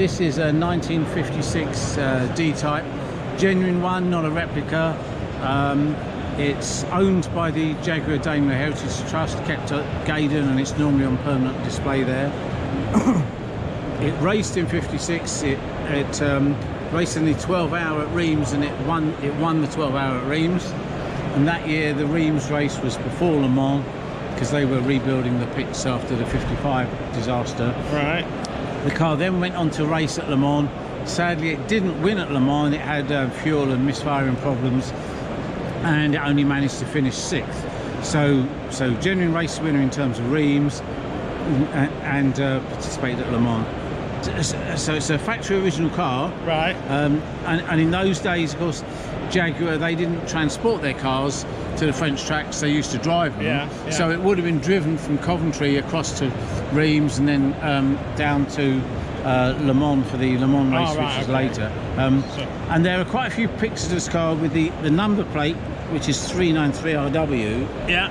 this is a 1956 D Type, genuine one, not a replica. It's owned by the Jaguar Daimler Heritage Trust, kept at Gaydon, and it's normally on permanent display there. It raced in '56. It raced in the 12-hour at Reims, and it won the 12-hour at Reims. And that year the Reims race was before Le Mans, because they were rebuilding the pits after the '55 disaster. Right. The car then went on to race at Le Mans. Sadly, it didn't win at Le Mans. It had fuel and misfiring problems, and it only managed to finish 6th. So genuine race winner in terms of Reims, and participated at Le Mans. So it's a factory original car. Right. And in those days, of course, Jaguar, they didn't transport their cars to the French tracks, they used to drive them. Yeah. So it would have been driven from Coventry across to Reims, and then down to Le Mans for the Le Mans race, which is later. And there are quite a few pictures of this car with the number plate, which is 393RW. Yeah.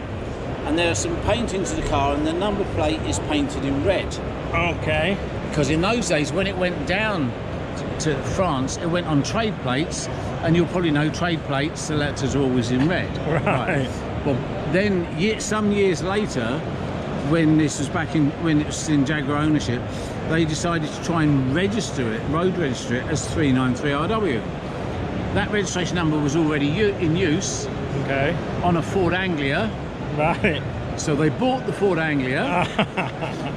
And there are some paintings of the car, and the number plate is painted in red. Okay. Because in those days, when it went down to France, it went on trade plates, and you'll probably know trade plates, the letters are always in red. Right. Well, then some years later, when this was when it was in Jaguar ownership, they decided to try and road register it as 393RW. That registration number was already in use. Okay. On a Ford Anglia. Right. So they bought the Ford Anglia,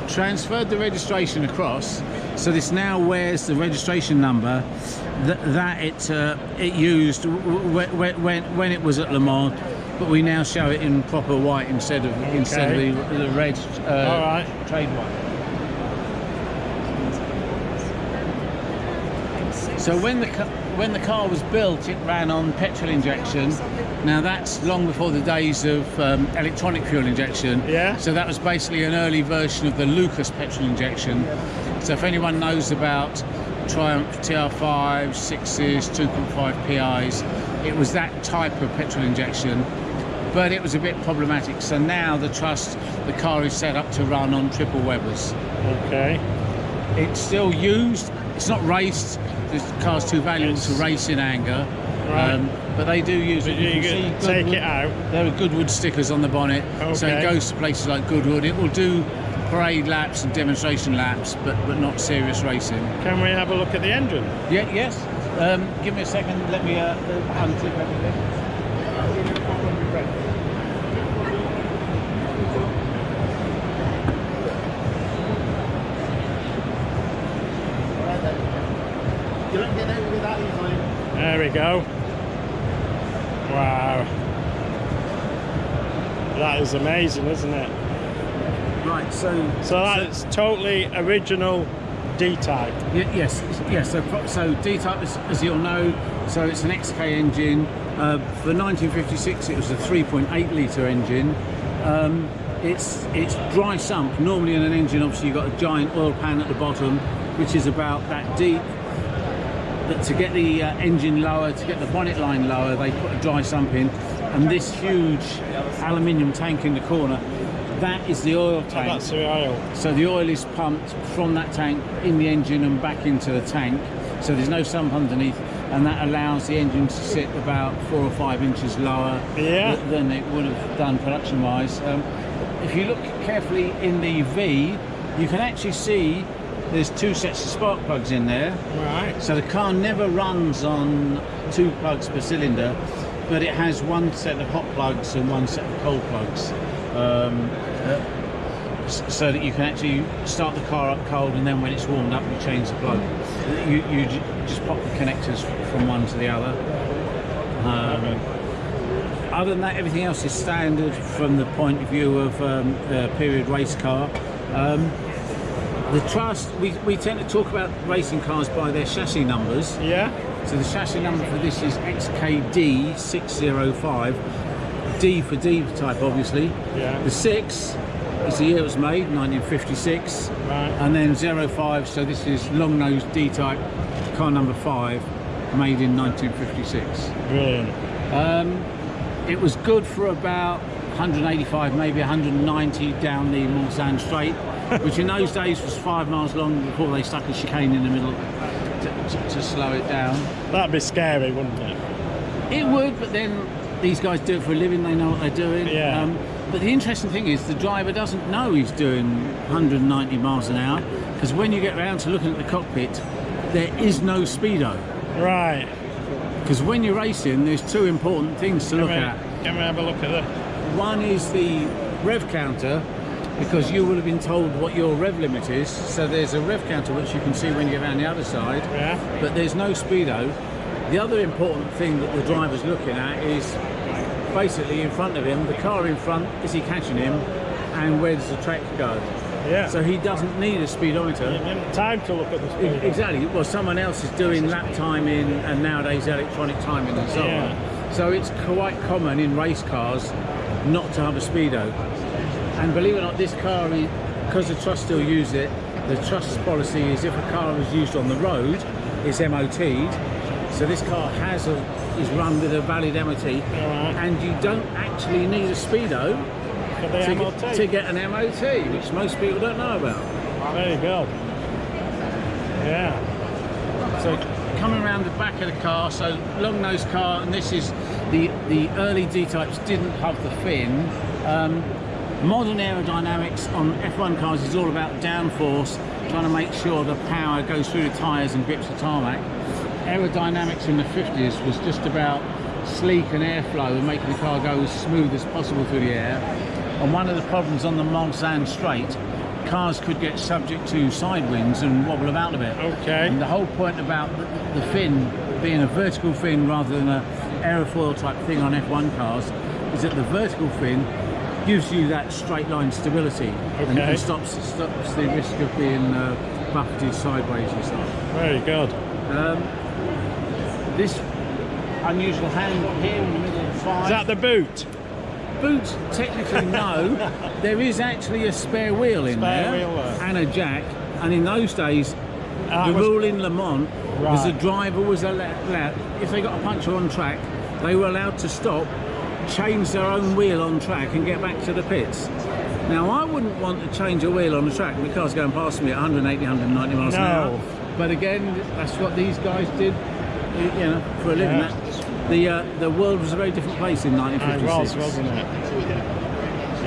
transferred the registration across, so this now wears the registration number that it used when it was at Le Mans, but we now show it in proper white instead of the red trade white. So when the car was built, it ran on petrol injection. Now that's long before the days of electronic fuel injection. Yeah. So that was basically an early version of the Lucas petrol injection. So if anyone knows about Triumph TR5, 6s, 2.5 PIs, it was that type of petrol injection, but it was a bit problematic. So now the car is set up to run on triple Webers. Okay. It's still used. It's not raced. The car's too valuable to race in anger. Right. But they do use it. You can take it out. There are Goodwood stickers on the bonnet, so it goes to places like Goodwood. It will do parade laps and demonstration laps, but not serious racing. Can we have a look at the engine? Yeah, yes. Give me a second. Let me unclip everything. There we go. Wow. That is amazing, isn't it? Right, so that's totally original D Type. Yes. So D Type, as you'll know, so it's an XK engine. For 1956, it was a 3.8 litre engine. It's dry sump. Normally in an engine, obviously you've got a giant oil pan at the bottom, which is about that deep. But to get the engine lower, to get the bonnet line lower, they put a dry sump in, and this huge aluminium tank in the corner, that is the oil tank. That's the oil. So the oil is pumped from that tank in the engine and back into the tank. So there's no sump underneath, and that allows the engine to sit about 4 or 5 inches lower than it would have done production-wise. If you look carefully in the V, you can actually see there's 2 sets of spark plugs in there. Right. So the car never runs on 2 plugs per cylinder, but it has 1 set of hot plugs and 1 set of cold plugs, so that you can actually start the car up cold, and then when it's warmed up you change the plug. You just pop the connectors from one to the other. Other than that, everything else is standard from the point of view of a period race car. The Trust, we tend to talk about racing cars by their chassis numbers. Yeah. So the chassis number for this is XKD 605. D for D Type, obviously. Yeah. The 6 is the year it was made, 1956. Right. And then 05, so this is long-nosed D Type, car number 5, made in 1956. Brilliant. It was good for about 185, maybe 190 down the Mulsanne straight. which in those days was 5 miles long before they stuck a chicane in the middle to slow it down. That'd be scary, wouldn't it? It would, but then these guys do it for a living, they know what they're doing. Yeah. But the interesting thing is the driver doesn't know he's doing 190 miles an hour, because when you get around to looking at the cockpit, there is no speedo. Right. Because when you're racing, there's two important things to look at. Can we have a look at that? One is the rev counter, because you will have been told what your rev limit is. So there's a rev counter which you can see when you're around the other side, Yeah. but there's no speedo. The other important thing that the driver's looking at is basically in front of him, the car in front, is he catching him, and where does the track go? Yeah. So he doesn't need a speedometer. You haven't time to look at the speed. Exactly. Well, someone else is doing lap timing and nowadays electronic timing and so on. So it's quite common in race cars not to have a speedo. And believe it or not, this car, because the trust still use it, the trust policy is if a car is used on the road, it's MOT'd. So this car is run with a valid MOT, and you don't actually need a speedo to get an MOT, which most people don't know about. Very good. Yeah. So coming around the back of the car, so long nose car, and this is the early D types didn't have the fin. Modern aerodynamics on F1 cars is all about downforce, trying to make sure the power goes through the tyres and grips the tarmac. Aerodynamics in the 50s was just about sleek and airflow and making the car go as smooth as possible through the air. And one of the problems on the Mulsanne straight, cars could get subject to side winds and wobble about a bit. Okay. And the whole point about the fin being a vertical fin rather than an aerofoil type thing on F1 cars is that the vertical fin gives you that straight line stability, and stops the risk of being buffeted sideways and stuff. Very good. This unusual hand here in the middle of the five. Is that the boot? Boot? Technically no. There is actually a spare wheel in there and a jack. And in those days, the rule in Le Mans was the driver was allowed, if they got a puncture on track, they were allowed to stop, change their own wheel on track and get back to the pits. Now I wouldn't want to change a wheel on the track, the car's going past me at 180, 190 miles an hour. But again, that's what these guys did, you know, for a living. The world was a very different place in 1956. It was, wasn't it?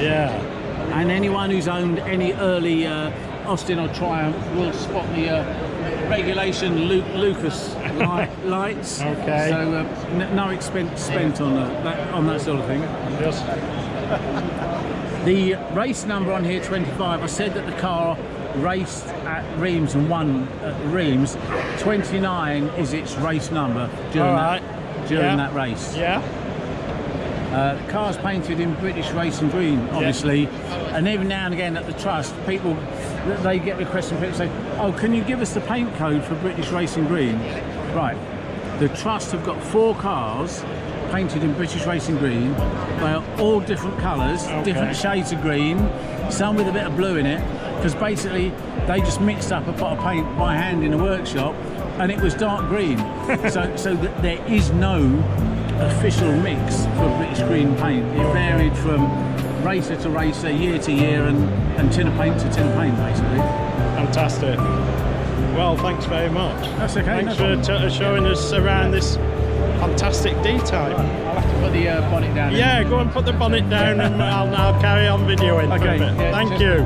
Yeah. And anyone who's owned any early Austin or Triumph will spot the regulation Lucas lights. Okay. So no expense spent on that sort of thing. Yes. The race number on here, 25, I said that the car raced at Reims and won at Reims. 29 is its race number during that race. Yeah. The car's painted in British racing green, obviously, and every now and again at the trust, people, they get requests from people say, oh, can you give us the paint code for British racing green? Right, the trust have got 4 cars painted in British racing green. They are all different colours, different shades of green, some with a bit of blue in it, because basically they just mixed up a pot of paint by hand in a workshop and it was dark green. so there is no official mix for British green paint. It varied from racer to racer, year to year, and tin of paint to tin of paint, basically. Fantastic. Well, thanks very much. That's okay. Thanks for showing us around this fantastic D Type. I'll have to put the bonnet down. Yeah, go and put the bonnet down and I'll carry on videoing. Okay. Thank you.